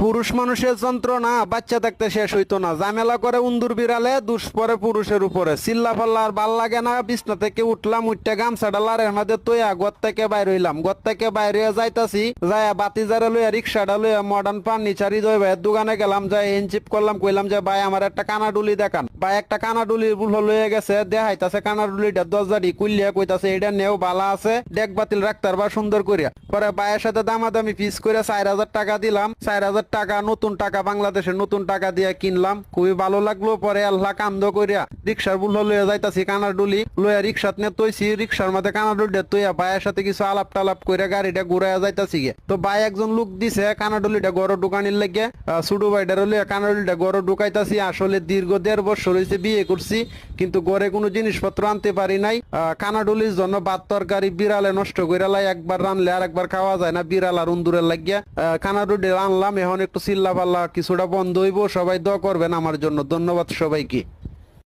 পুরুষ মানুষের যন্ত্রণা বাচ্চা থাকতে শেষ হইতো না। ঝামেলা করে উন্দুর বিড়ালে, দুষ পরে পুরুষের উপরে। চিল্লা পাল্লা আর ভাল লাগে না। বিছনা থেকে উঠলাম, উঠতে গামছাটা লারের মধ্যে তৈয়া ঘর থেকে বাইর হইলাম। ঘর থেকে বাইরে যাইতাছি, যাইয়া বাতিজারে লইয়া রিক্সাটা লইয়া মডার্ন ফার্নিচার হৃদয় ভাইয়ের দোকানে গেলাম। যাই এনচিপ করলাম, কইলাম যে ভাই আমার একটা কানাডুলি দেখান। ভাই একটা কানাডুলির বুল লইয়া গেছে, দেখাইতাছে কানাডুলিটা দরজাটি কুলিয়া, কইতাছে এটা নেও ভালো আছে, ডেক বাতিল রাখতে পারবা সুন্দর করিয়া। পরে ভাইয়ের সাথে দামাদামি পিস করে 4,000 টাকা দিলাম। 4,000 টাকা নতুন টাকা, বাংলাদেশের নতুন টাকা দিয়ে কিনলাম। খুবই ভালো লাগলো। পরে আল্লাহ কান্দ করিয়া রিক্সার বুল লইয়া যাইতাছি কানাডুলি লইয়া, রিক্সাত নিয়ে তৈছি। রিক্সার মধ্যে কানাডুলিটা তৈয়া ভাইয়ের সাথে কিছু আলাপ টালাপ করে গাড়িটা ঘুরাইয়া যাইতাছি গে। তো ভাই একজন লোক দিছে কানাডুলিটা গড় ঢুকানির লাগে। ছোট ভাইটার লইয়া কানাডুলিটা গড় ঢুকাইতাছি। আসলে দীর্ঘ 1.5 বছর হয়েছে বিয়ে করছি, কিন্তু ঘরে কোনো জিনিসপত্র আনতে পারি নাই। কানাডুলির জন্য ভাত তরকারি বিড়ালে নষ্ট করে লাই, একবার রানলে আর একবার খাওয়া যায় না, বিড়াল আর উন্দুরের লাগিয়া। কানাডুলি আনলাম, এখন একটু চিল্লা পাল্লা কিছুটা বন্ধ হইব। সবাই দোয়া করবেন আমার জন্য। ধন্যবাদ সবাইকে।